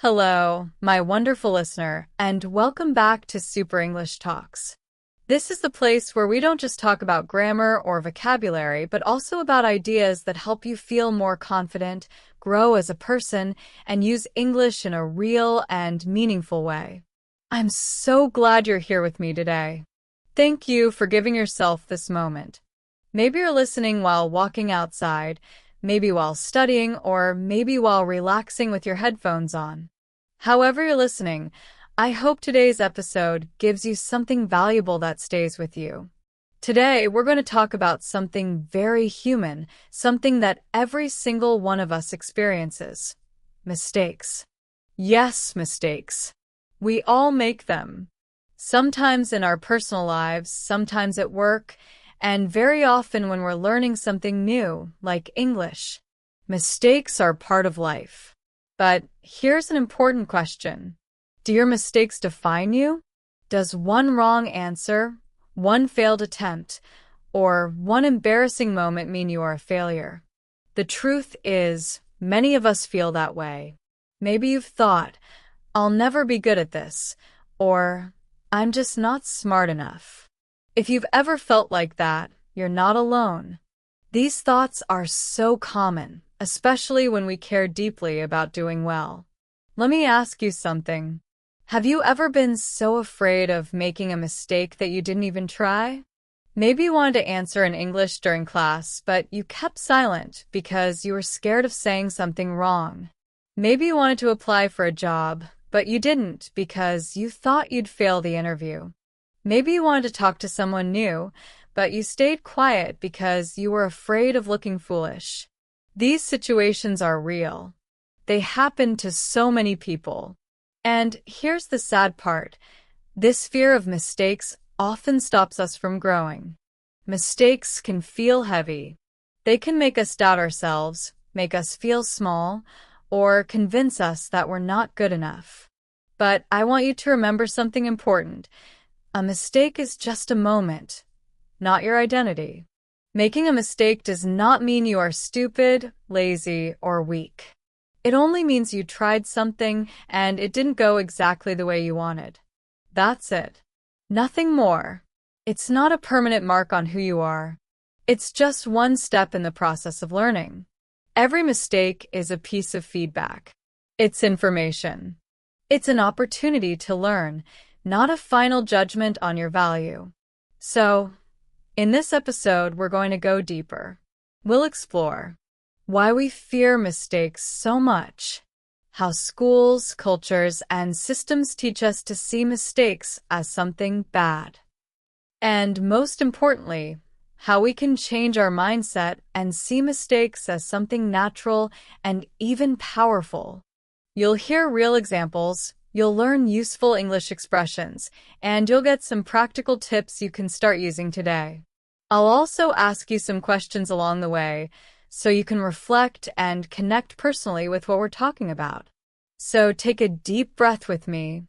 Hello, my wonderful listener, and welcome back to Super English Talks. This is the place where we don't just talk about grammar or vocabulary, but also about ideas that help you feel more confident, grow as a person, and use English in a real and meaningful way. I'm so glad you're here with me today. Thank you for giving yourself this moment. Maybe you're listening while walking outside, maybe while studying, or maybe while relaxing with your headphones on. However you're listening, I hope today's episode gives you something valuable that stays with you. Today, we're going to talk about something very human, something that every single one of us experiences. Mistakes. Yes, mistakes. We all make them. Sometimes in our personal lives, sometimes at work, and very often when we're learning something new, like English. Mistakes are part of life. But here's an important question. Do your mistakes define you? Does one wrong answer, one failed attempt, or one embarrassing moment mean you are a failure? The truth is, many of us feel that way. Maybe you've thought, I'll never be good at this, or I'm just not smart enough. If you've ever felt like that, you're not alone. These thoughts are so common, especially when we care deeply about doing well. Let me ask you something. Have you ever been so afraid of making a mistake that you didn't even try? Maybe you wanted to answer in English during class, but you kept silent because you were scared of saying something wrong. Maybe you wanted to apply for a job, but you didn't because you thought you'd fail the interview. Maybe you wanted to talk to someone new, but you stayed quiet because you were afraid of looking foolish. These situations are real. They happen to so many people. And here's the sad part. This fear of mistakes often stops us from growing. Mistakes can feel heavy. They can make us doubt ourselves, make us feel small, or convince us that we're not good enough. But I want you to remember something important. A mistake is just a moment, not your identity. Making a mistake does not mean you are stupid, lazy, or weak. It only means you tried something and it didn't go exactly the way you wanted. That's it. Nothing more. It's not a permanent mark on who you are. It's just one step in the process of learning. Every mistake is a piece of feedback. It's information. It's an opportunity to learn, not a final judgment on your value. So, in this episode, we're going to go deeper. We'll explore why we fear mistakes so much, how schools, cultures, and systems teach us to see mistakes as something bad, and most importantly, how we can change our mindset and see mistakes as something natural and even powerful. You'll hear real examples, you'll learn useful English expressions, and you'll get some practical tips you can start using today. I'll also ask you some questions along the way so you can reflect and connect personally with what we're talking about. So take a deep breath with me,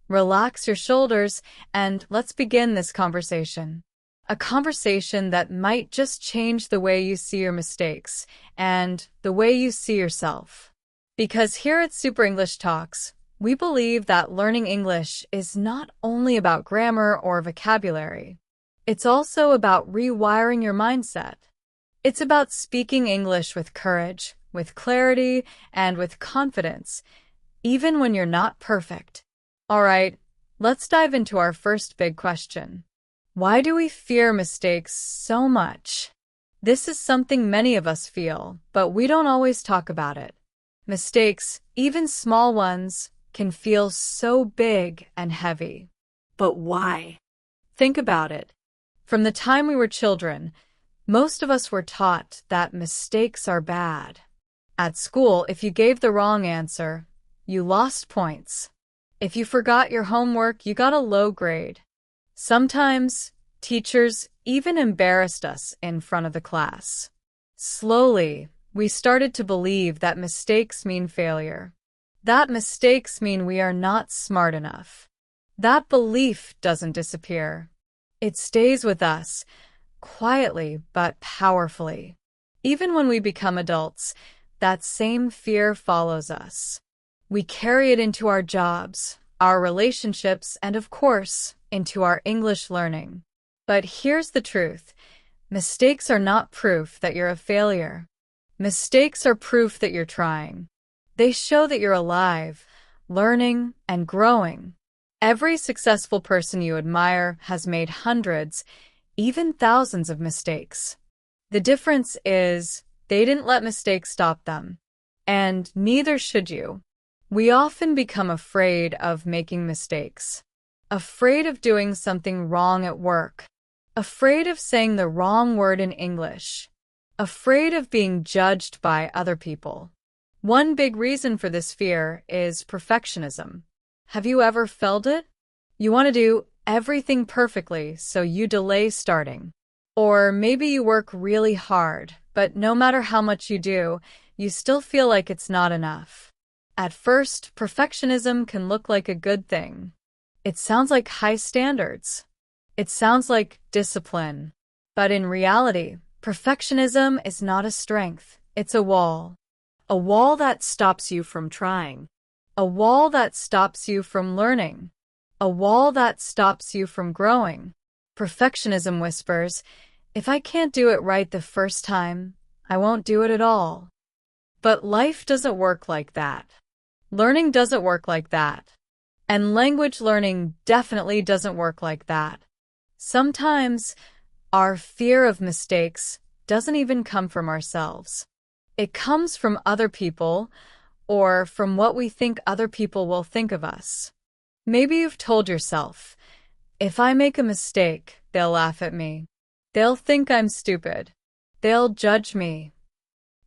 relax your shoulders, and let's begin this conversation. A conversation that might just change the way you see your mistakes and the way you see yourself. Because here at Super English Talks, we believe that learning English is not only about grammar or vocabulary. It's also about rewiring your mindset. It's about speaking English with courage, with clarity, and with confidence, even when you're not perfect. All right, let's dive into our first big question. Why do we fear mistakes so much? This is something many of us feel, but we don't always talk about it. Mistakes, even small ones, can feel so big and heavy. But why? Think about it. From the time we were children, most of us were taught that mistakes are bad. At school, if you gave the wrong answer, you lost points. If you forgot your homework, you got a low grade. Sometimes, teachers even embarrassed us in front of the class. Slowly, we started to believe that mistakes mean failure. That mistakes mean we are not smart enough. That belief doesn't disappear. It stays with us, quietly but powerfully. Even when we become adults, that same fear follows us. We carry it into our jobs, our relationships, and of course, into our English learning. But here's the truth. Mistakes are not proof that you're a failure. Mistakes are proof that you're trying. They show that you're alive, learning, and growing. Every successful person you admire has made hundreds, even thousands of mistakes. The difference is they didn't let mistakes stop them. And neither should you. We often become afraid of making mistakes. Afraid of doing something wrong at work. Afraid of saying the wrong word in English. Afraid of being judged by other people. One big reason for this fear is perfectionism. Have you ever felt it? You want to do everything perfectly, so you delay starting. Or maybe you work really hard, but no matter how much you do, you still feel like it's not enough. At first, perfectionism can look like a good thing. It sounds like high standards. It sounds like discipline. But in reality, perfectionism is not a strength. It's a wall. A wall that stops you from trying. A wall that stops you from learning. A wall that stops you from growing. Perfectionism whispers, if I can't do it right the first time, I won't do it at all. But life doesn't work like that. Learning doesn't work like that. And language learning definitely doesn't work like that. Sometimes, our fear of mistakes doesn't even come from ourselves. It comes from other people, or from what we think other people will think of us. Maybe you've told yourself, if I make a mistake, they'll laugh at me. They'll think I'm stupid. They'll judge me.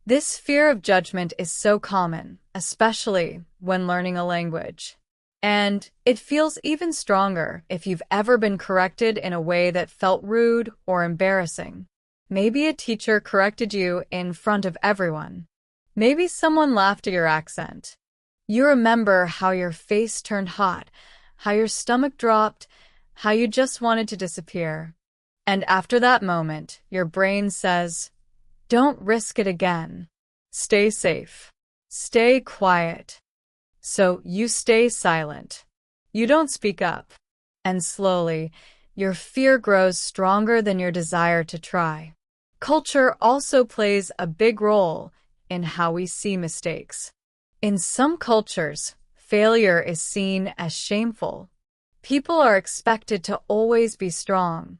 This fear of judgment is so common, especially when learning a language. And it feels even stronger if you've ever been corrected in a way that felt rude or embarrassing. Maybe a teacher corrected you in front of everyone. Maybe someone laughed at your accent. You remember how your face turned hot, how your stomach dropped, how you just wanted to disappear. And after that moment, your brain says, don't risk it again. Stay safe. Stay quiet. So you stay silent. You don't speak up. And slowly, your fear grows stronger than your desire to try. Culture also plays a big role in how we see mistakes. In some cultures, failure is seen as shameful. People are expected to always be strong,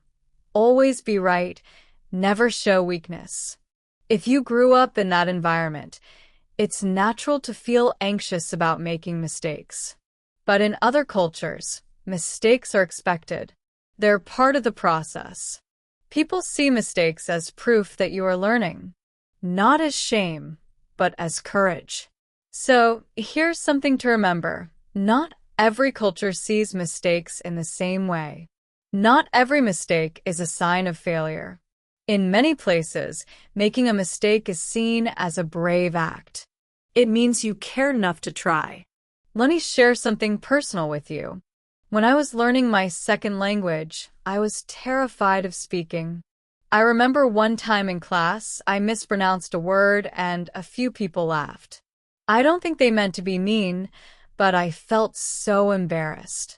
always be right, never show weakness. If you grew up in that environment, it's natural to feel anxious about making mistakes. But in other cultures, mistakes are expected. They're part of the process. People see mistakes as proof that you are learning, not as shame, but as courage. So, here's something to remember. Not every culture sees mistakes in the same way. Not every mistake is a sign of failure. In many places, making a mistake is seen as a brave act. It means you cared enough to try. Let me share something personal with you. When I was learning my second language, I was terrified of speaking. I remember one time in class, I mispronounced a word and a few people laughed. I don't think they meant to be mean, but I felt so embarrassed.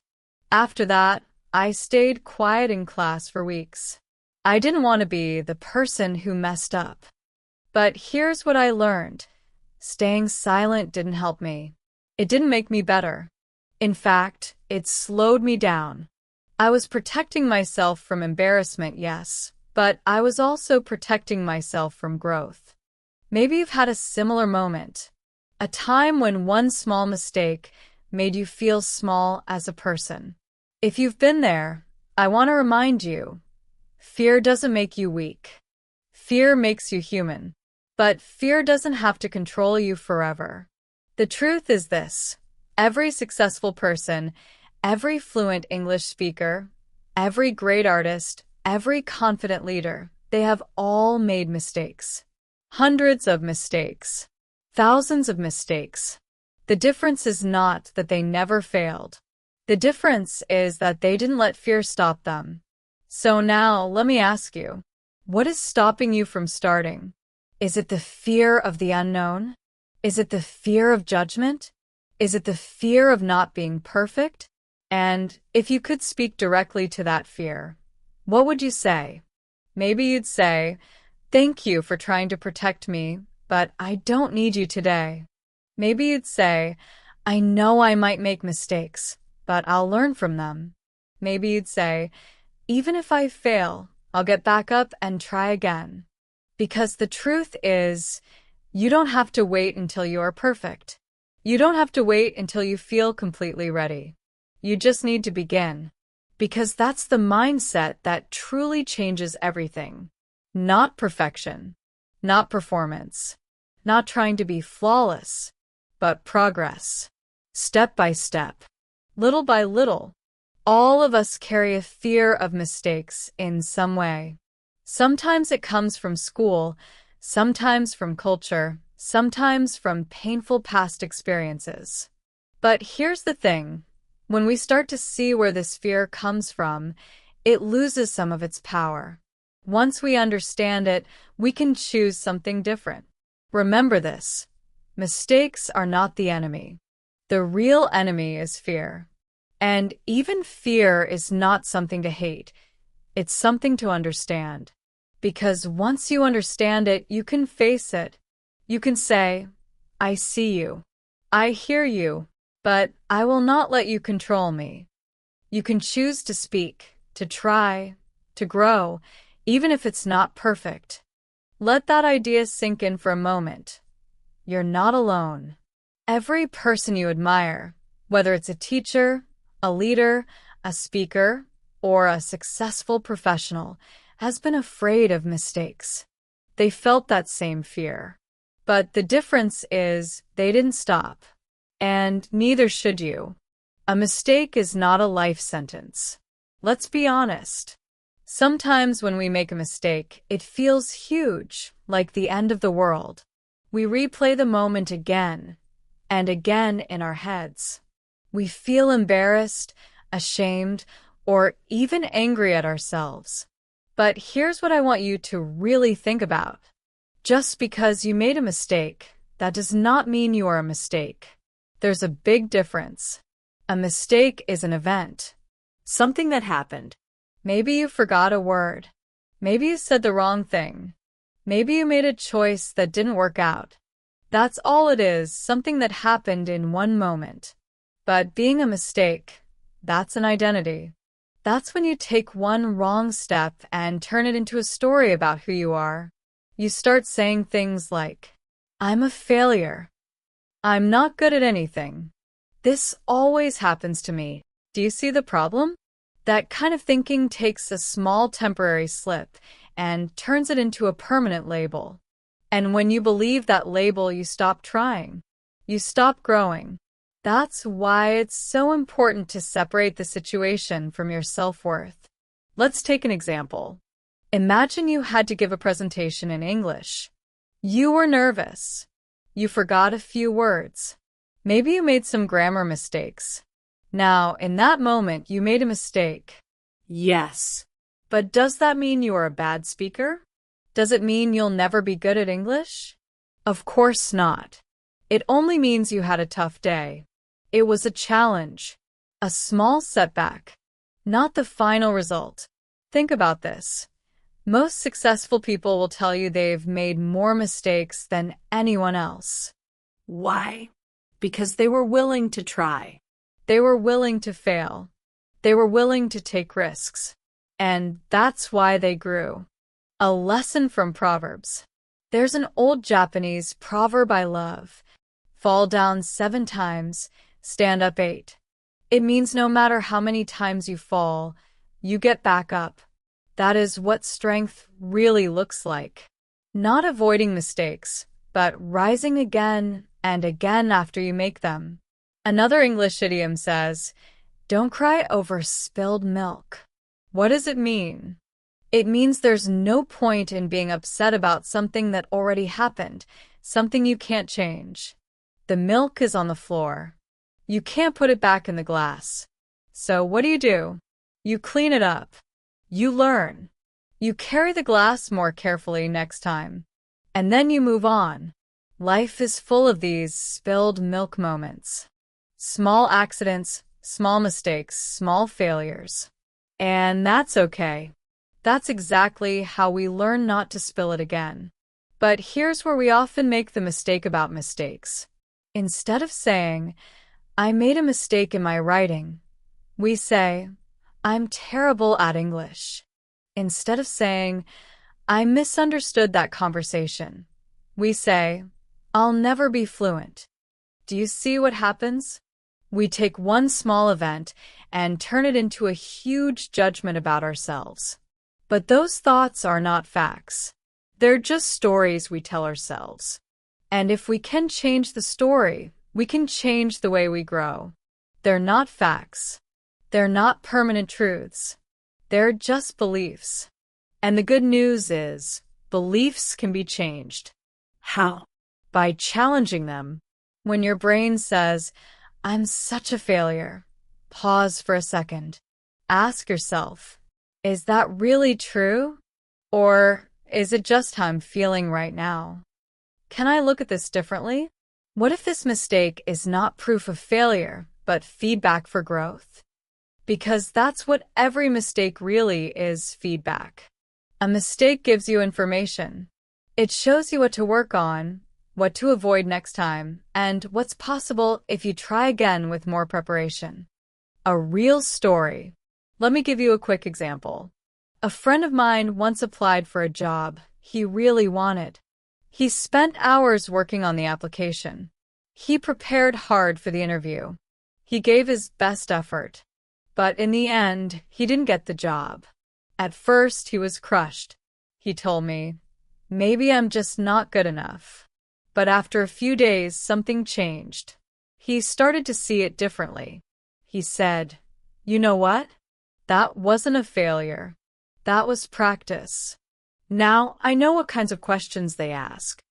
After that, I stayed quiet in class for weeks. I didn't want to be the person who messed up. But here's what I learned. Staying silent didn't help me. It didn't make me better. In fact, it slowed me down. I was protecting myself from embarrassment, yes, but I was also protecting myself from growth. Maybe you've had a similar moment. A time when one small mistake made you feel small as a person. If you've been there, I want to remind you, fear doesn't make you weak. Fear makes you human. But fear doesn't have to control you forever. The truth is this. Every successful person, every fluent English speaker, every great artist, every confident leader, they have all made mistakes. Hundreds of mistakes. Thousands of mistakes. The difference is not that they never failed. The difference is that they didn't let fear stop them. So now, let me ask you, what is stopping you from starting? Is it the fear of the unknown? Is it the fear of judgment? Is it the fear of not being perfect? And if you could speak directly to that fear, what would you say? Maybe you'd say, "Thank you for trying to protect me, but I don't need you today." Maybe you'd say, "I know I might make mistakes, but I'll learn from them." Maybe you'd say, "Even if I fail, I'll get back up and try again." Because the truth is, you don't have to wait until you are perfect. You don't have to wait until you feel completely ready. You just need to begin. Because that's the mindset that truly changes everything. Not perfection, not performance, not trying to be flawless, but progress. Step by step, little by little. All of us carry a fear of mistakes in some way. Sometimes it comes from school, sometimes from culture, sometimes from painful past experiences. But here's the thing. When we start to see where this fear comes from, it loses some of its power. Once we understand it, we can choose something different. Remember this. Mistakes are not the enemy. The real enemy is fear. And even fear is not something to hate. It's something to understand. Because once you understand it, you can face it. You can say, "I see you. I hear you. But I will not let you control me." You can choose to speak, to try, to grow, even if it's not perfect. Let that idea sink in for a moment. You're not alone. Every person you admire, whether it's a teacher, a leader, a speaker, or a successful professional, has been afraid of mistakes. They felt that same fear. But the difference is they didn't stop. And neither should you. A mistake is not a life sentence. Let's be honest. Sometimes when we make a mistake, it feels huge, like the end of the world. We replay the moment again and again in our heads. We feel embarrassed, ashamed, or even angry at ourselves. But here's what I want you to really think about. Just because you made a mistake, that does not mean you are a mistake. There's a big difference. A mistake is an event. Something that happened. Maybe you forgot a word. Maybe you said the wrong thing. Maybe you made a choice that didn't work out. That's all it is, something that happened in one moment. But being a mistake, that's an identity. That's when you take one wrong step and turn it into a story about who you are. You start saying things like, "I'm a failure. I'm not good at anything. This always happens to me." Do you see the problem? That kind of thinking takes a small temporary slip and turns it into a permanent label. And when you believe that label, you stop trying. You stop growing. That's why it's so important to separate the situation from your self-worth. Let's take an example. Imagine you had to give a presentation in English. You were nervous. You forgot a few words. Maybe you made some grammar mistakes. Now, in that moment, you made a mistake. Yes. But does that mean you are a bad speaker? Does it mean you'll never be good at English? Of course not. It only means you had a tough day. It was a challenge, a small setback, not the final result. Think about this. Most successful people will tell you they've made more mistakes than anyone else. Why? Because they were willing to try. They were willing to fail. They were willing to take risks. And that's why they grew. A lesson from Proverbs. There's an old Japanese proverb I love. Fall down 7 times, stand up 8. It means no matter how many times you fall, you get back up. That is what strength really looks like. Not avoiding mistakes, but rising again and again after you make them. Another English idiom says, "Don't cry over spilled milk." What does it mean? It means there's no point in being upset about something that already happened, something you can't change. The milk is on the floor. You can't put it back in the glass. So what do? You clean it up. You learn. You carry the glass more carefully next time. And then you move on. Life is full of these spilled milk moments. Small accidents, small mistakes, small failures. And that's okay. That's exactly how we learn not to spill it again. But here's where we often make the mistake about mistakes. Instead of saying, I made a mistake in my writing, we say, I'm terrible at English. Instead of saying, I misunderstood that conversation, we say, I'll never be fluent. Do you see what happens? We take one small event and turn it into a huge judgment about ourselves. But those thoughts are not facts. They're just stories we tell ourselves. And if we can change the story, we can change the way we grow. They're not facts. They're not permanent truths. They're just beliefs. And the good news is, beliefs can be changed. How? By challenging them. When your brain says, I'm such a failure, pause for a second. Ask yourself, is that really true? Or is it just how I'm feeling right now? Can I look at this differently? What if this mistake is not proof of failure, but feedback for growth? Because that's what every mistake really is, feedback. A mistake gives you information. It shows you what to work on, what to avoid next time, and what's possible if you try again with more preparation. A real story. Let me give you a quick example. A friend of mine once applied for a job he really wanted. He spent hours working on the application. He prepared hard for the interview. He gave his best effort. But in the end, he didn't get the job. At first, he was crushed. He told me, maybe I'm just not good enough. But after a few days, something changed. He started to see it differently. He said, you know what? That wasn't a failure. That was practice. Now I know what kinds of questions they ask.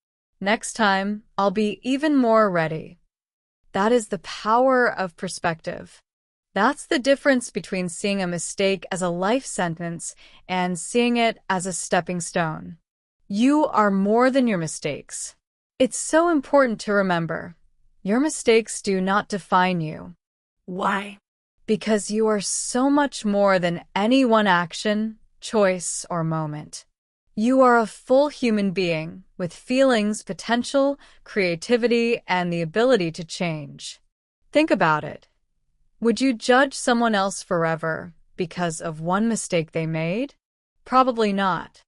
Next time, I'll be even more ready. That is the power of perspective. That's the difference between seeing a mistake as a life sentence and seeing it as a stepping stone. You are more than your mistakes. It's so important to remember. Your mistakes do not define you. Why? Because you are so much more than any one action, choice, or moment. You are a full human being with feelings, potential, creativity, and the ability to change. Think about it. Would you judge someone else forever because of one mistake they made? Probably not.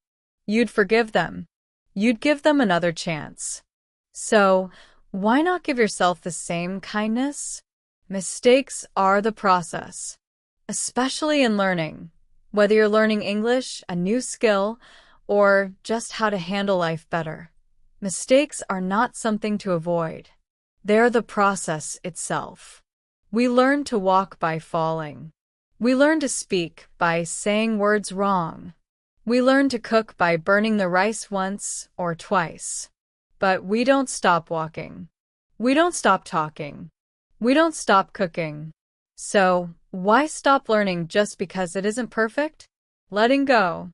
You'd forgive them. You'd give them another chance. So, why not give yourself the same kindness? Mistakes are the process, especially in learning. Whether you're learning English, a new skill, or just how to handle life better. Mistakes are not something to avoid. They're the process itself. We learn to walk by falling. We learn to speak by saying words wrong. We learn to cook by burning the rice once or twice. But we don't stop walking. We don't stop talking. We don't stop cooking. So, why stop learning just because it isn't perfect? Letting go.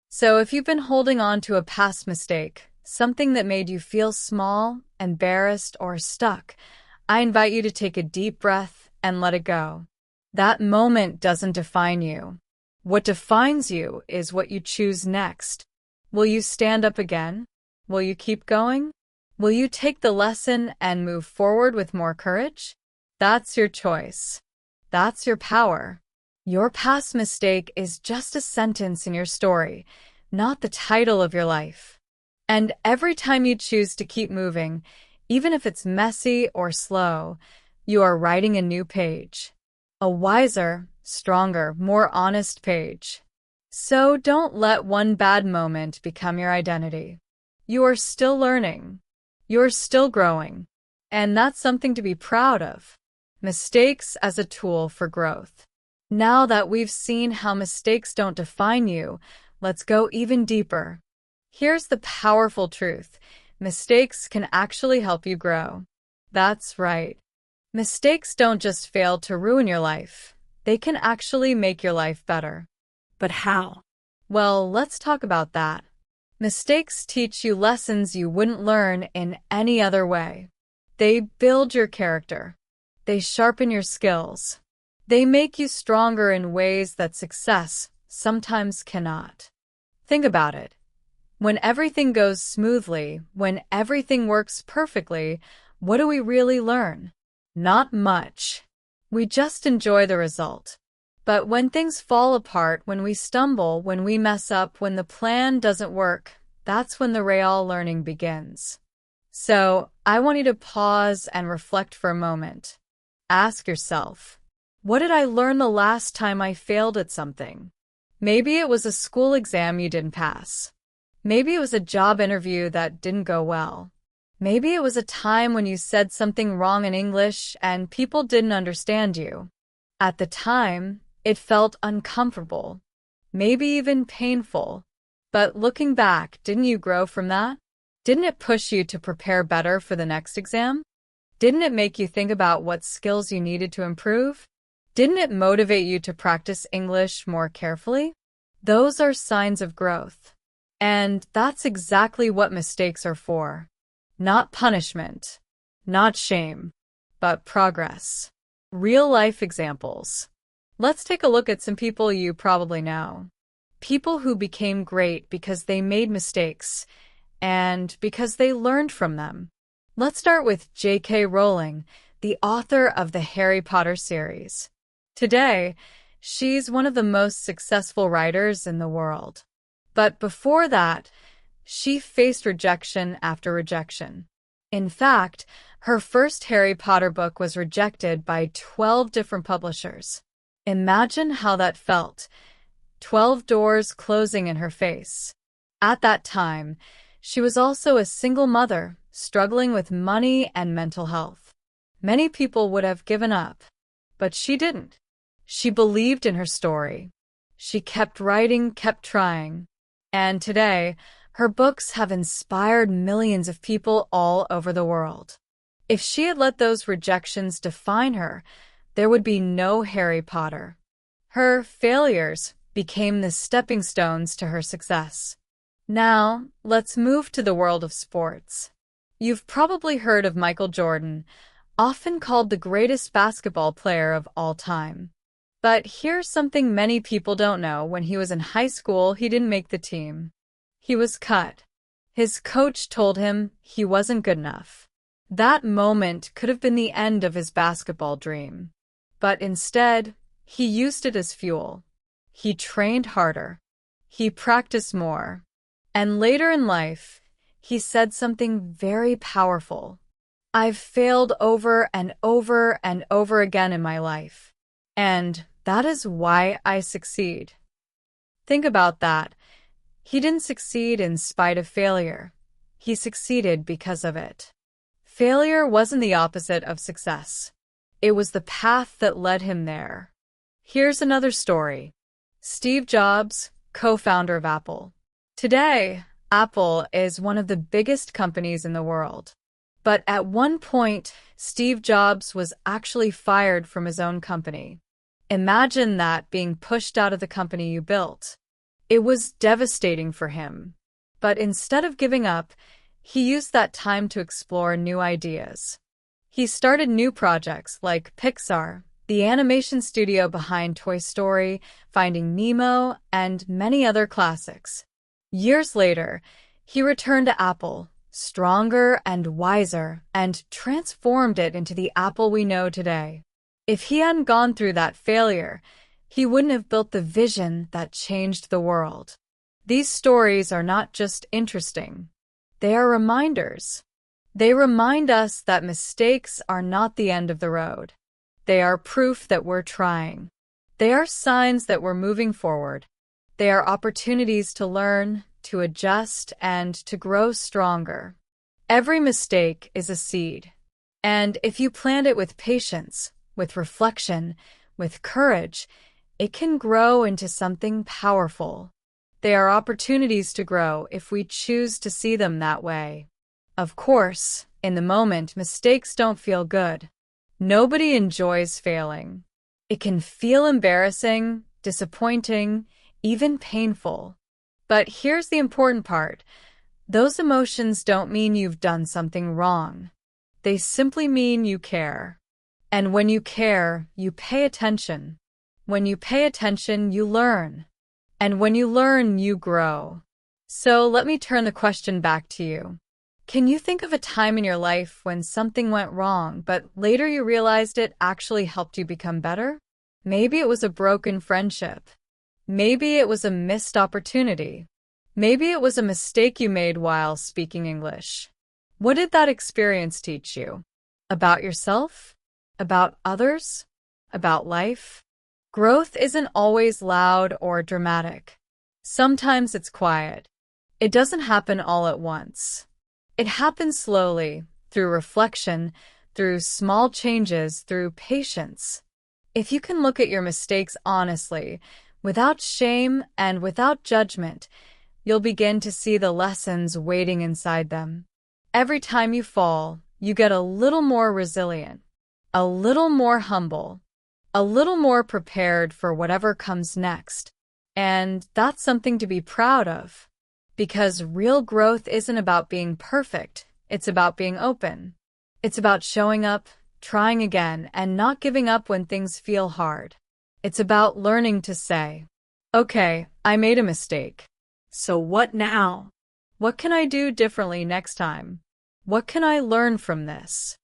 So if you've been holding on to a past mistake, something that made you feel small, embarrassed, or stuck, I invite you to take a deep breath and let it go. That moment doesn't define you. What defines you is what you choose next. Will you stand up again? Will you keep going? Will you take the lesson and move forward with more courage? That's your choice. That's your power. Your past mistake is just a sentence in your story, not the title of your life. And every time you choose to keep moving, even if it's messy or slow, you are writing a new page. A wiser, stronger, more honest page. So don't let one bad moment become your identity. You are still learning. You're still growing. And that's something to be proud of. Mistakes as a tool for growth. Now that we've seen how mistakes don't define you, let's go even deeper. Here's the powerful truth. Mistakes can actually help you grow. That's right. Mistakes don't just fail to ruin your life. They can actually make your life better. But how? Well, let's talk about that. Mistakes teach you lessons you wouldn't learn in any other way. They build your character. They sharpen your skills. They make you stronger in ways that success sometimes cannot. Think about it. When everything goes smoothly, when everything works perfectly, what do we really learn? Not much. We just enjoy the result. But when things fall apart, when we stumble, when we mess up, when the plan doesn't work, that's when the real learning begins. So, I want you to pause and reflect for a moment. Ask yourself, what did I learn the last time I failed at something? Maybe it was a school exam you didn't pass. Maybe it was a job interview that didn't go well. Maybe it was a time when you said something wrong in English and people didn't understand you. At the time, it felt uncomfortable, maybe even painful. But looking back, didn't you grow from that? Didn't it push you to prepare better for the next exam? Didn't it make you think about what skills you needed to improve? Didn't it motivate you to practice English more carefully? Those are signs of growth. And that's exactly what mistakes are for. Not punishment, not shame, but progress. Real-life examples. Let's take a look at some people you probably know. People who became great because they made mistakes and because they learned from them. Let's start with J.K. Rowling, the author of the Harry Potter series. Today, she's one of the most successful writers in the world. But before that, she faced rejection after rejection. In fact, her first Harry Potter book was rejected by 12 different publishers. Imagine how that felt. 12 doors closing in her face. At that time, she was also a single mother, struggling with money and mental health. Many people would have given up, but she didn't. She believed in her story. She kept writing, kept trying. And today, her books have inspired millions of people all over the world. If she had let those rejections define her, there would be no Harry Potter. Her failures became the stepping stones to her success. Now, let's move to the world of sports. You've probably heard of Michael Jordan, often called the greatest basketball player of all time. But here's something many people don't know. When he was in high school, he didn't make the team. He was cut. His coach told him he wasn't good enough. That moment could have been the end of his basketball dream. But instead, he used it as fuel. He trained harder. He practiced more. And later in life, he said something very powerful. I've failed over and over and over again in my life. And that is why I succeed. Think about that. He didn't succeed in spite of failure. He succeeded because of it. Failure wasn't the opposite of success. It was the path that led him there. Here's another story. Steve Jobs, co-founder of Apple. Today, Apple is one of the biggest companies in the world. But at one point, Steve Jobs was actually fired from his own company. Imagine that, being pushed out of the company you built. It was devastating for him. But instead of giving up, he used that time to explore new ideas. He started new projects like Pixar, the animation studio behind Toy Story, Finding Nemo, and many other classics. Years later, he returned to Apple, stronger and wiser, and transformed it into the Apple we know today. If he hadn't gone through that failure, he wouldn't have built the vision that changed the world. These stories are not just interesting. They are reminders. They remind us that mistakes are not the end of the road. They are proof that we're trying. They are signs that we're moving forward. They are opportunities to learn, to adjust, and to grow stronger. Every mistake is a seed. And if you plant it with patience, with reflection, with courage, it can grow into something powerful. They are opportunities to grow if we choose to see them that way. Of course, in the moment, mistakes don't feel good. Nobody enjoys failing. It can feel embarrassing, disappointing, even painful. But here's the important part. Those emotions don't mean you've done something wrong. They simply mean you care. And when you care, you pay attention. When you pay attention, you learn. And when you learn, you grow. So let me turn the question back to you. Can you think of a time in your life when something went wrong, but later you realized it actually helped you become better? Maybe it was a broken friendship. Maybe it was a missed opportunity. Maybe it was a mistake you made while speaking English. What did that experience teach you? About yourself? About others? About life? Growth isn't always loud or dramatic. Sometimes it's quiet. It doesn't happen all at once. It happens slowly, through reflection, through small changes, through patience. If you can look at your mistakes honestly, without shame and without judgment, you'll begin to see the lessons waiting inside them. Every time you fall, you get a little more resilient, a little more humble, a little more prepared for whatever comes next. And that's something to be proud of. Because real growth isn't about being perfect, it's about being open. It's about showing up, trying again, and not giving up when things feel hard. It's about learning to say, okay, I made a mistake. So what now? What can I do differently next time? What can I learn from this?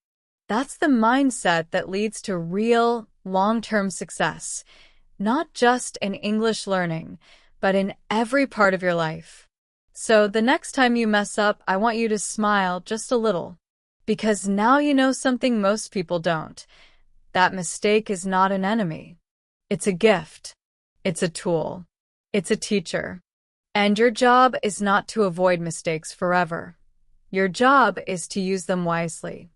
That's the mindset that leads to real, long-term success, not just in English learning, but in every part of your life. So the next time you mess up, I want you to smile just a little. Because now you know something most people don't. That mistake is not an enemy. It's a gift. It's a tool. It's a teacher. And your job is not to avoid mistakes forever. Your job is to use them wisely.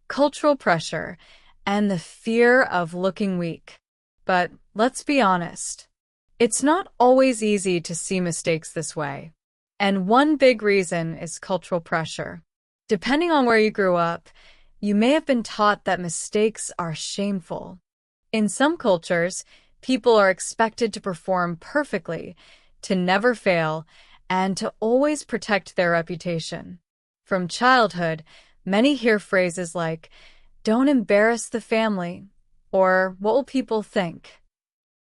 Cultural pressure and the fear of looking weak. But let's be honest. It's not always easy to see mistakes this way. And one big reason is cultural pressure. Depending on where you grew up, you may have been taught that mistakes are shameful. In some cultures, people are expected to perform perfectly, to never fail, and to always protect their reputation. From childhood, many hear phrases like, "Don't embarrass the family," or "What will people think?"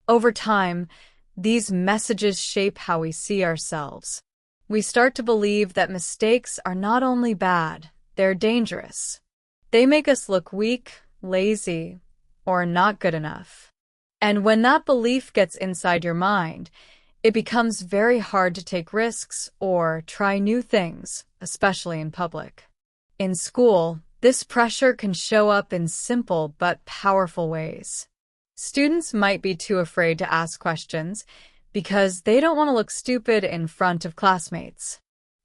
Over time, these messages shape how we see ourselves. We start to believe that mistakes are not only bad, they're dangerous. They make us look weak, lazy, or not good enough. And when that belief gets inside your mind, it becomes very hard to take risks or try new things, especially in public. In school, this pressure can show up in simple but powerful ways. Students might be too afraid to ask questions, because they don't want to look stupid in front of classmates.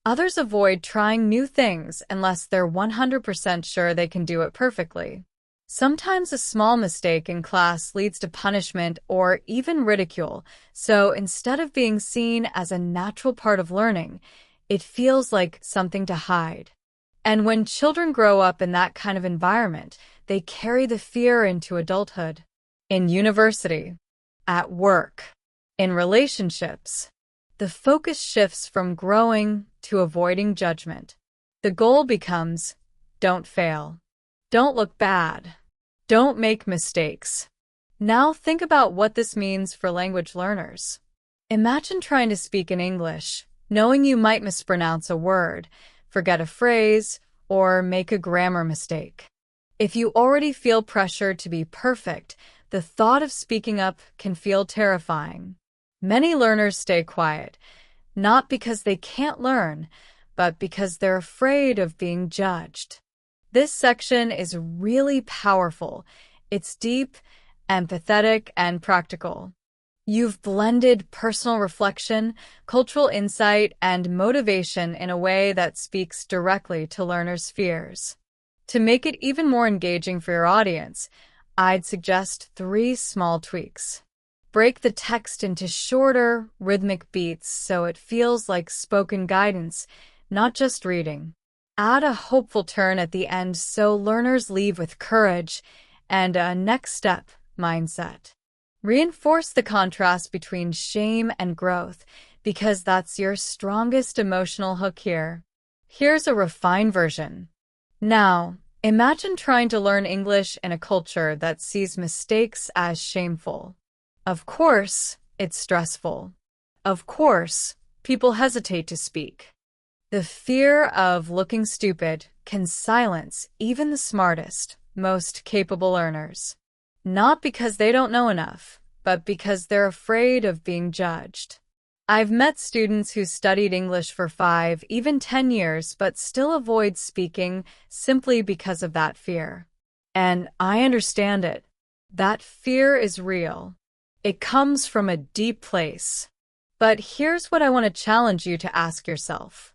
Others avoid trying new things unless they're 100% sure they can do it perfectly. Sometimes a small mistake in class leads to punishment or even ridicule, so instead of being seen as a natural part of learning, it feels like something to hide. And when children grow up in that kind of environment, they carry the fear into adulthood. In university, at work, in relationships, the focus shifts from growing to avoiding judgment. The goal becomes, don't fail. Don't look bad. Don't make mistakes. Now think about what this means for language learners. Imagine trying to speak in English, knowing you might mispronounce a word, forget a phrase, or make a grammar mistake. If you already feel pressure to be perfect, the thought of speaking up can feel terrifying. Many learners stay quiet, not because they can't learn, but because they're afraid of being judged. This section is really powerful. It's deep, empathetic, and practical. You've blended personal reflection, cultural insight, and motivation in a way that speaks directly to learners' fears. To make it even more engaging for your audience, I'd suggest 3 small tweaks. Break the text into shorter, rhythmic beats so it feels like spoken guidance, not just reading. Add a hopeful turn at the end so learners leave with courage and a next step mindset. Reinforce the contrast between shame and growth because that's your strongest emotional hook here. Here's a refined version. Now, Imagine trying to learn English in a culture that sees mistakes as shameful. Of course, it's stressful. Of course, people hesitate to speak. The fear of looking stupid can silence even the smartest, most capable learners. Not because they don't know enough, but because they're afraid of being judged. I've met students who studied English for 5, even 10 years, but still avoid speaking simply because of that fear. And I understand it. That fear is real. It comes from a deep place. But here's what I want to challenge you to ask yourself.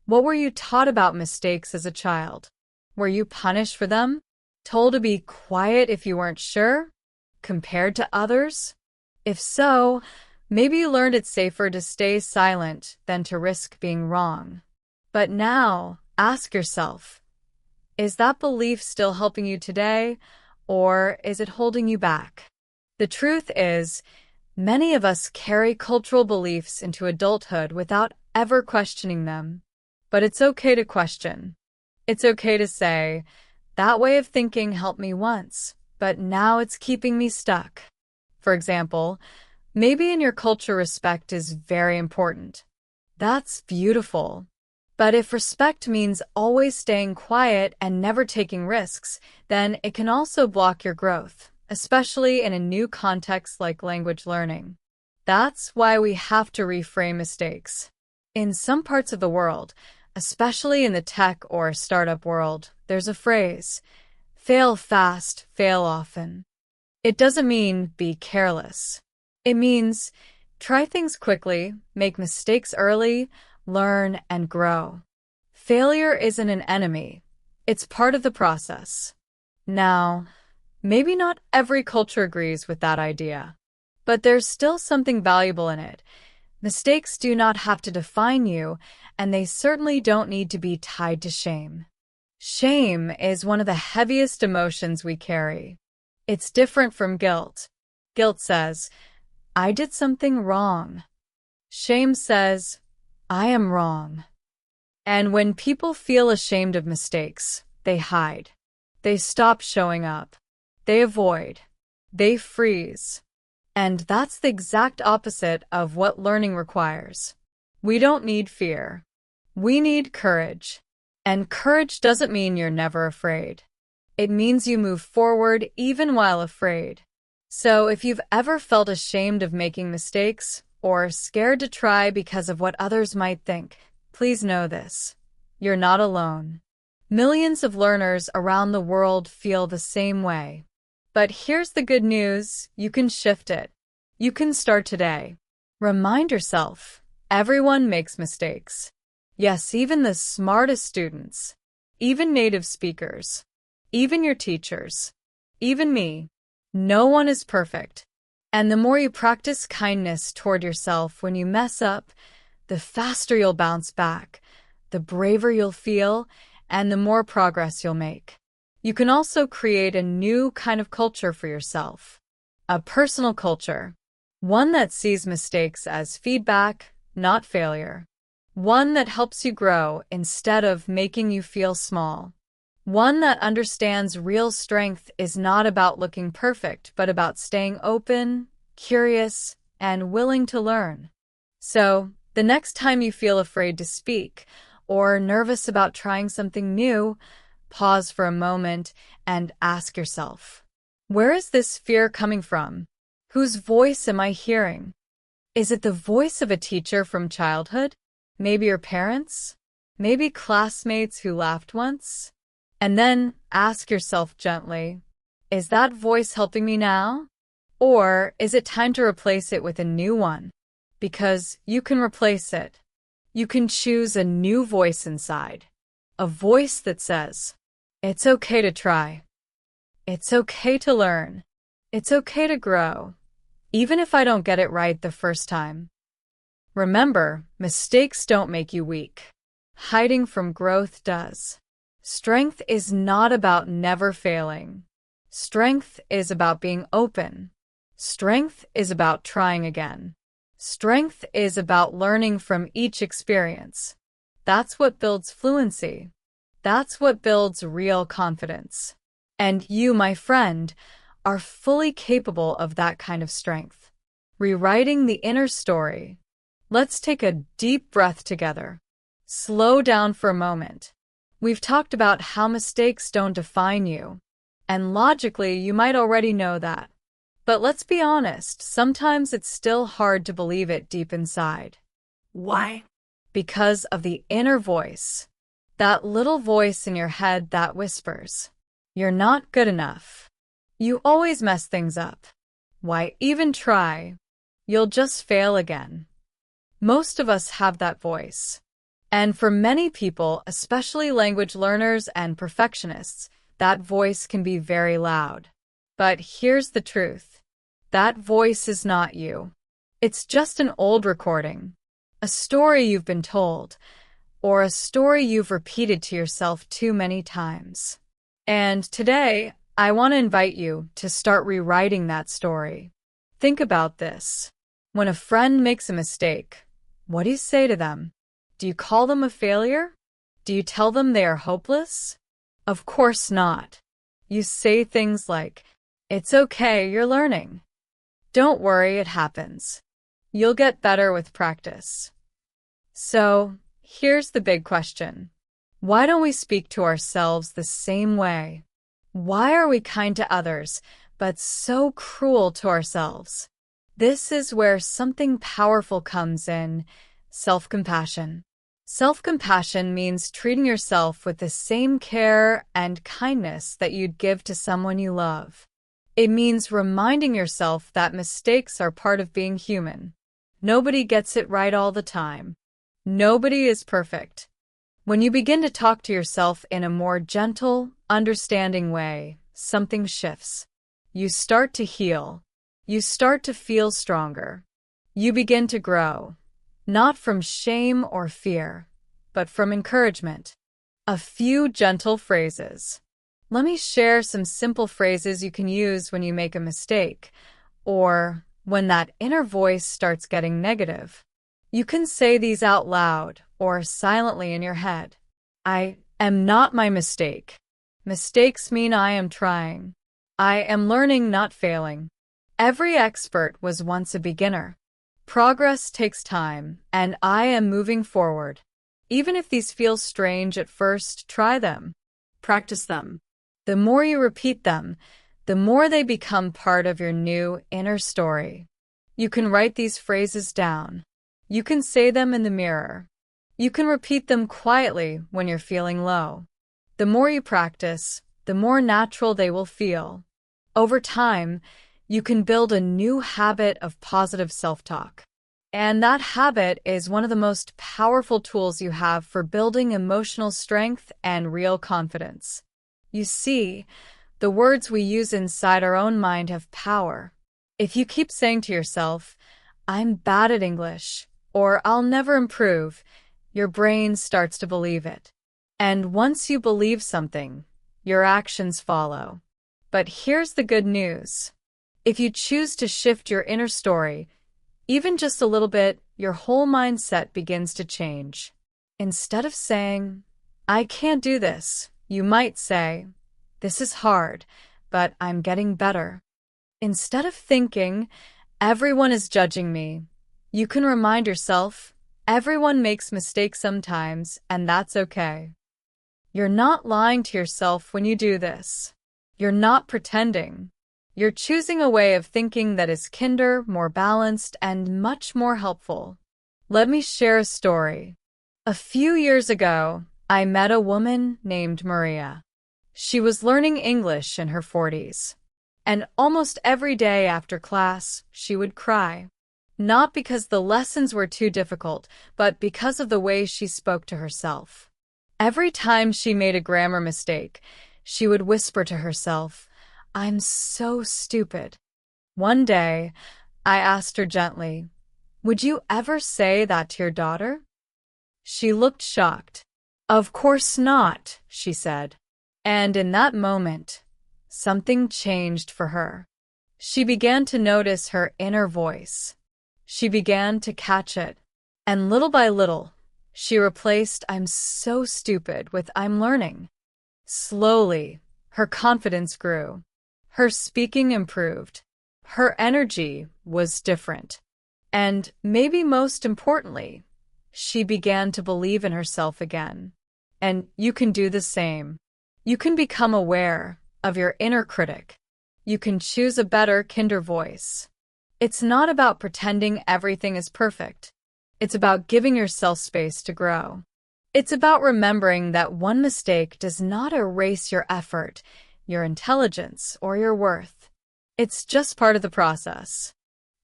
What were you taught about mistakes as a child? Were you punished for them? Told to be quiet if you weren't sure? Compared to others? If so, maybe you learned it's safer to stay silent than to risk being wrong. But now, ask yourself, is that belief still helping you today, or is it holding you back? The truth is, many of us carry cultural beliefs into adulthood without ever questioning them. But it's okay to question. It's okay to say, that way of thinking helped me once, but now it's keeping me stuck. For example, maybe in your culture respect is very important. That's beautiful. But if respect means always staying quiet and never taking risks, then it can also block your growth, especially in a new context like language learning. That's why we have to reframe mistakes. In some parts of the world, especially in the tech or startup world, there's a phrase, fail fast, fail often. It doesn't mean be careless. It means try things quickly, make mistakes early, learn and grow. Failure isn't an enemy. It's part of the process. Now, maybe not every culture agrees with that idea, but there's still something valuable in it. Mistakes do not have to define you, and they certainly don't need to be tied to shame. Shame is one of the heaviest emotions we carry. It's different from guilt. Guilt says, I did something wrong. Shame says, I am wrong. And when people feel ashamed of mistakes, they hide. They stop showing up. They avoid. They freeze. And that's the exact opposite of what learning requires. We don't need fear. We need courage. And courage doesn't mean you're never afraid. It means you move forward even while afraid. So if you've ever felt ashamed of making mistakes or scared to try because of what others might think, please know this. You're not alone. Millions of learners around the world feel the same way. But here's the good news, you can shift it. You can start today. Remind yourself, everyone makes mistakes. Yes, even the smartest students, even native speakers, even your teachers, even me. No one is perfect. And the more you practice kindness toward yourself when you mess up, the faster you'll bounce back, the braver you'll feel, and the more progress you'll make. You can also create a new kind of culture for yourself. A personal culture. One that sees mistakes as feedback, not failure. One that helps you grow instead of making you feel small. One that understands real strength is not about looking perfect, but about staying open, curious, and willing to learn. So, the next time you feel afraid to speak or nervous about trying something new, pause for a moment and ask yourself, where is this fear coming from? Whose voice am I hearing? Is it the voice of a teacher from childhood? Maybe your parents? Maybe classmates who laughed once? And then ask yourself gently, is that voice helping me now? Or is it time to replace it with a new one? Because you can replace it. You can choose a new voice inside. A voice that says, it's okay to try. It's okay to learn. It's okay to grow, even if I don't get it right the first time. Remember, mistakes don't make you weak. Hiding from growth does. Strength is not about never failing. Strength is about being open. Strength is about trying again. Strength is about learning from each experience. That's what builds fluency. That's what builds real confidence. And you, my friend, are fully capable of that kind of strength. Rewriting the inner story. Let's take a deep breath together. Slow down for a moment. We've talked about how mistakes don't define you. And logically, you might already know that. But let's be honest, sometimes it's still hard to believe it deep inside. Why? Because of the inner voice. That little voice in your head that whispers, "You're not good enough. You always mess things up. Why even try? You'll just fail again." Most of us have that voice. And for many people, especially language learners and perfectionists, that voice can be very loud. But here's the truth. That voice is not you. It's just an old recording, a story you've been told, or a story you've repeated to yourself too many times. And today, I want to invite you to start rewriting that story. Think about this. When a friend makes a mistake, what do you say to them? Do you call them a failure? Do you tell them they are hopeless? Of course not. You say things like, "It's okay, you're learning. Don't worry, it happens. You'll get better with practice." So, here's the big question. Why don't we speak to ourselves the same way? Why are we kind to others, but so cruel to ourselves? This is where something powerful comes in: self-compassion. Self-compassion means treating yourself with the same care and kindness that you'd give to someone you love. It means reminding yourself that mistakes are part of being human. Nobody gets it right all the time. Nobody is perfect. When you begin to talk to yourself in a more gentle, understanding way, something shifts. You start to heal. You start to feel stronger. You begin to grow. Not from shame or fear, but from encouragement. A few gentle phrases. Let me share some simple phrases you can use when you make a mistake, or when that inner voice starts getting negative. You can say these out loud or silently in your head. I am not my mistake. Mistakes mean I am trying. I am learning, not failing. Every expert was once a beginner. Progress takes time, and I am moving forward. Even if these feel strange at first, try them. Practice them. The more you repeat them, the more they become part of your new inner story. You can write these phrases down. You can say them in the mirror. You can repeat them quietly when you're feeling low. The more you practice, the more natural they will feel. Over time, you can build a new habit of positive self-talk. And that habit is one of the most powerful tools you have for building emotional strength and real confidence. You see, the words we use inside our own mind have power. If you keep saying to yourself, "I'm bad at English," or "I'll never improve," your brain starts to believe it. And once you believe something, your actions follow. But here's the good news. If you choose to shift your inner story, even just a little bit, your whole mindset begins to change. Instead of saying, "I can't do this," you might say, "This is hard, but I'm getting better." Instead of thinking, "Everyone is judging me," you can remind yourself, "Everyone makes mistakes sometimes, and that's okay." You're not lying to yourself when you do this. You're not pretending. You're choosing a way of thinking that is kinder, more balanced, and much more helpful. Let me share a story. A few years ago, I met a woman named Maria. She was learning English in her 40s. And almost every day after class, she would cry. Not because the lessons were too difficult, but because of the way she spoke to herself. Every time she made a grammar mistake, she would whisper to herself, "I'm so stupid." One day, I asked her gently, "Would you ever say that to your daughter?" She looked shocked. "Of course not," she said. And in that moment, something changed for her. She began to notice her inner voice. She began to catch it. And little by little, She replaced "I'm so stupid" with "I'm learning." Slowly, her confidence grew. Her speaking improved. Her energy was different. And maybe most importantly, she began to believe in herself again. And you can do the same. You can become aware of your inner critic. You can choose a better kinder voice. It's not about pretending everything is perfect. It's about giving yourself space to grow. It's about remembering that one mistake does not erase your effort, your intelligence, or your worth. It's just part of the process.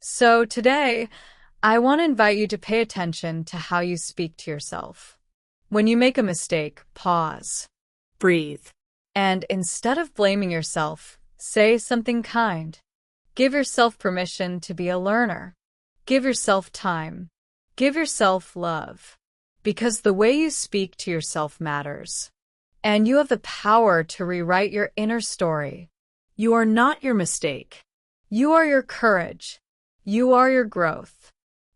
So today, I want to invite you to pay attention to how you speak to yourself. When you make a mistake, pause. Breathe. And instead of blaming yourself, say something kind. Give yourself permission to be a learner. Give yourself time. Give yourself love. Because the way you speak to yourself matters. And you have the power to rewrite your inner story. You are not your mistake. You are your courage. You are your growth.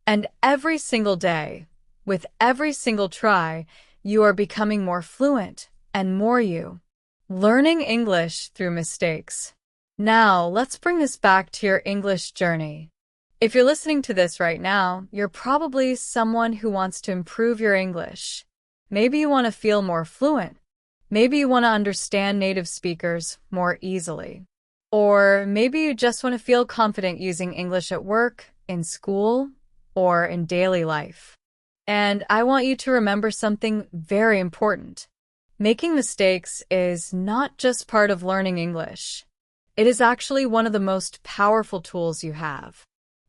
And every single day, with every single try, you are becoming more fluent and more you. Learning English through mistakes. Now, let's bring this back to your English journey. If you're listening to this right now, you're probably someone who wants to improve your English. Maybe you want to feel more fluent. Maybe you want to understand native speakers more easily. Or maybe you just want to feel confident using English at work, in school, or in daily life. And I want you to remember something very important. Making mistakes is not just part of learning English. It is actually one of the most powerful tools you have.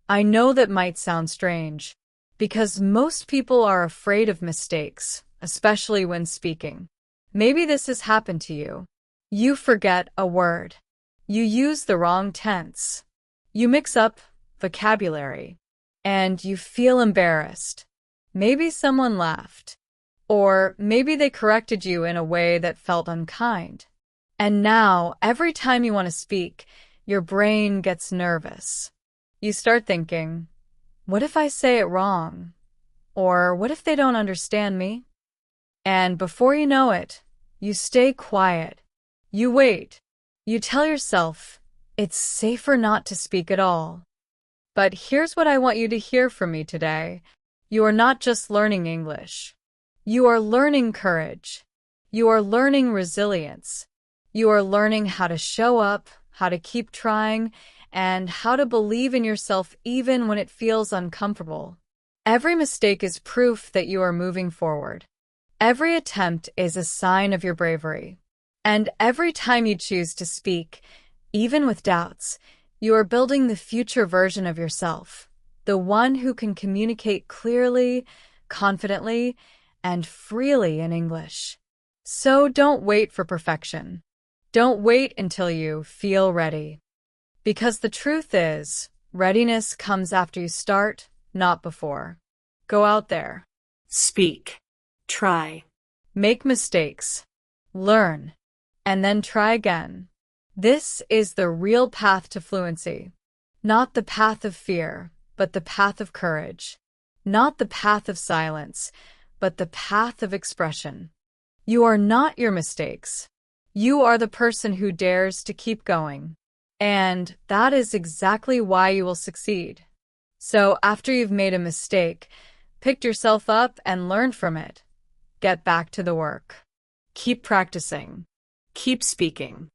I know that might sound strange, because most people are afraid of mistakes, especially when speaking. Maybe this has happened to you. You forget a word. You use the wrong tense. You mix up vocabulary. And you feel embarrassed. Maybe someone laughed. Or maybe they corrected you in a way that felt unkind. And now, every time you want to speak, your brain gets nervous. You start thinking, what if I say it wrong? Or what if they don't understand me? And before you know it, you stay quiet. You wait. You tell yourself, it's safer not to speak at all. But here's what I want you to hear from me today. You are not just learning English. You are learning courage. You are learning resilience. You are learning how to show up, how to keep trying, and how to believe in yourself even when it feels uncomfortable. Every mistake is proof that you are moving forward. Every attempt is a sign of your bravery. And every time you choose to speak, even with doubts, you are building the future version of yourself, the one who can communicate clearly, confidently, and freely in English. So don't wait for perfection. Don't wait until you feel ready. Because the truth is, readiness comes after you start, not before. Go out there. Speak. Try. Make mistakes. Learn. And then try again. This is the real path to fluency. Not the path of fear, but the path of courage. Not the path of silence, but the path of expression. You are not your mistakes. You are the person who dares to keep going. And that is exactly why you will succeed. So after you've made a mistake, pick yourself up and learn from it. Get back to the work. Keep practicing. Keep speaking.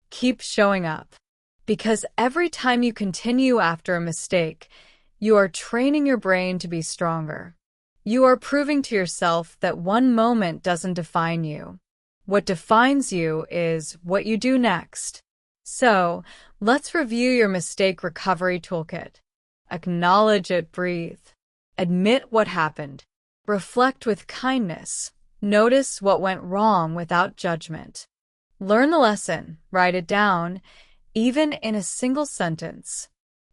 Keep showing up. Because every time you continue after a mistake, you are training your brain to be stronger. You are proving to yourself that one moment doesn't define you. What defines you is what you do next. So, let's review your mistake recovery toolkit. Acknowledge it, breathe. Admit what happened. Reflect with kindness. Notice what went wrong without judgment. Learn the lesson, write it down, even in a single sentence.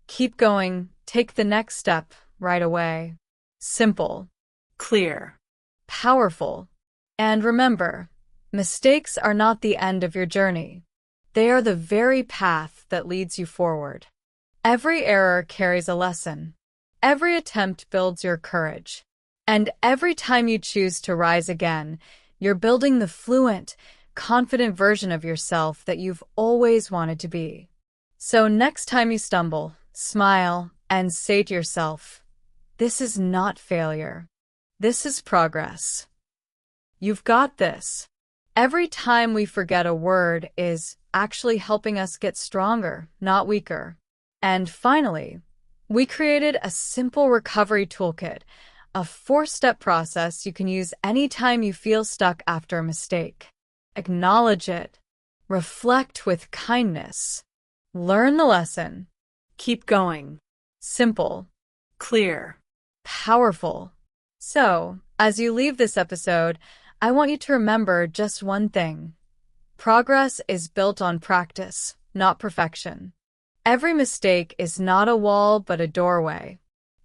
Keep going, take the next step right away. Simple. Clear. Powerful. And remember, mistakes are not the end of your journey. They are the very path that leads you forward. Every error carries a lesson. Every attempt builds your courage. And every time you choose to rise again, you're building the fluent, confident version of yourself that you've always wanted to be. So next time you stumble, smile and say to yourself, "This is not failure. This is progress. You've got this." Every time we forget a word is actually helping us get stronger, not weaker. And finally, we created a simple recovery toolkit, a 4-step process you can use anytime you feel stuck after a mistake. Acknowledge it. Reflect with kindness. Learn the lesson. Keep going. Simple. Clear. Powerful. So, as you leave this episode, I want you to remember just one thing. Progress is built on practice, not perfection. Every mistake is not a wall but a doorway.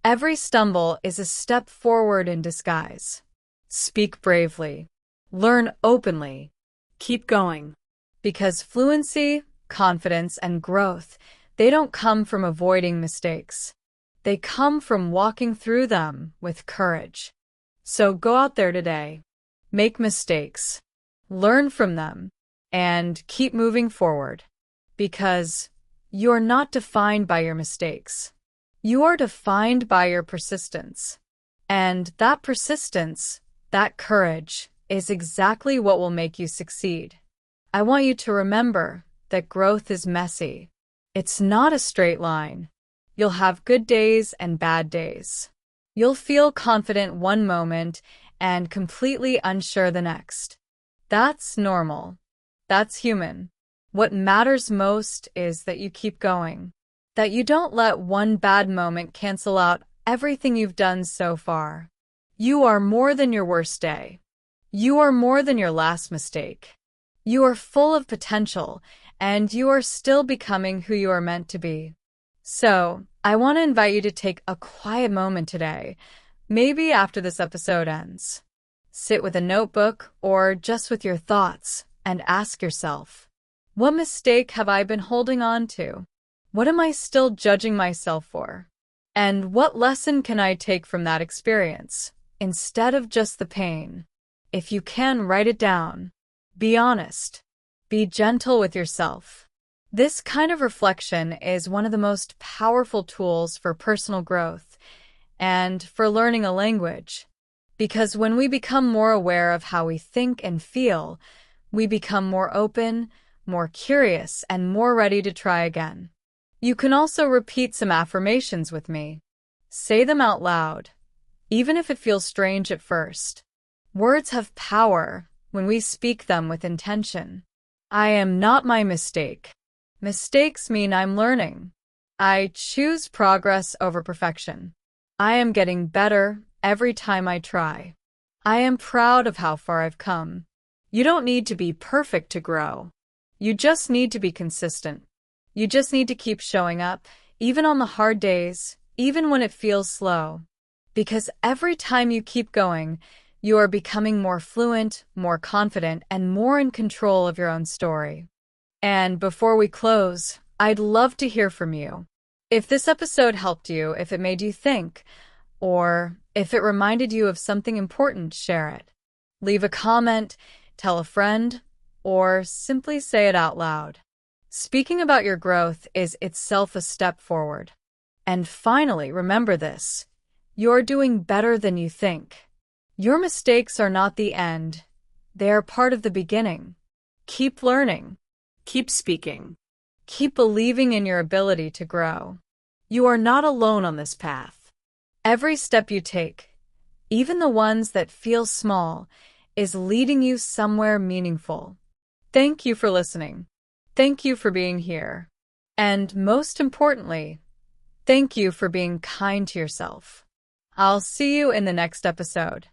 Every stumble is a step forward in disguise. Speak bravely. Learn openly. Keep going. Because fluency, confidence, and growth, they don't come from avoiding mistakes. They come from walking through them with courage. So go out there today. Make mistakes. Learn from them. And keep moving forward. Because you're not defined by your mistakes. You are defined by your persistence. And that persistence, that courage, is exactly what will make you succeed. I want you to remember that growth is messy. It's not a straight line. You'll have good days and bad days. You'll feel confident one moment and completely unsure the next. That's normal. That's human. What matters most is that you keep going. That you don't let one bad moment cancel out everything you've done so far. You are more than your worst day. You are more than your last mistake. You are full of potential, and you are still becoming who you are meant to be. So, I want to invite you to take a quiet moment today, maybe after this episode ends. Sit with a notebook or just with your thoughts and ask yourself, what mistake have I been holding on to? What am I still judging myself for? And what lesson can I take from that experience, instead of just the pain? If you can, write it down. Be honest. Be gentle with yourself. This kind of reflection is one of the most powerful tools for personal growth and for learning a language. Because when we become more aware of how we think and feel, we become more open, more curious, and more ready to try again. You can also repeat some affirmations with me. Say them out loud, even if it feels strange at first. Words have power when we speak them with intention. I am not my mistake. Mistakes mean I'm learning. I choose progress over perfection. I am getting better every time I try. I am proud of how far I've come. You don't need to be perfect to grow. You just need to be consistent. You just need to keep showing up, even on the hard days, even when it feels slow. Because every time you keep going, you are becoming more fluent, more confident, and more in control of your own story. And before we close, I'd love to hear from you. If this episode helped you, if it made you think, or if it reminded you of something important, share it. Leave a comment, tell a friend, or simply say it out loud. Speaking about your growth is itself a step forward. And finally, remember this. You're doing better than you think. Your mistakes are not the end. They are part of the beginning. Keep learning. Keep speaking. Keep believing in your ability to grow. You are not alone on this path. Every step you take, even the ones that feel small, is leading you somewhere meaningful. Thank you for listening. Thank you for being here. And most importantly, thank you for being kind to yourself. I'll see you in the next episode.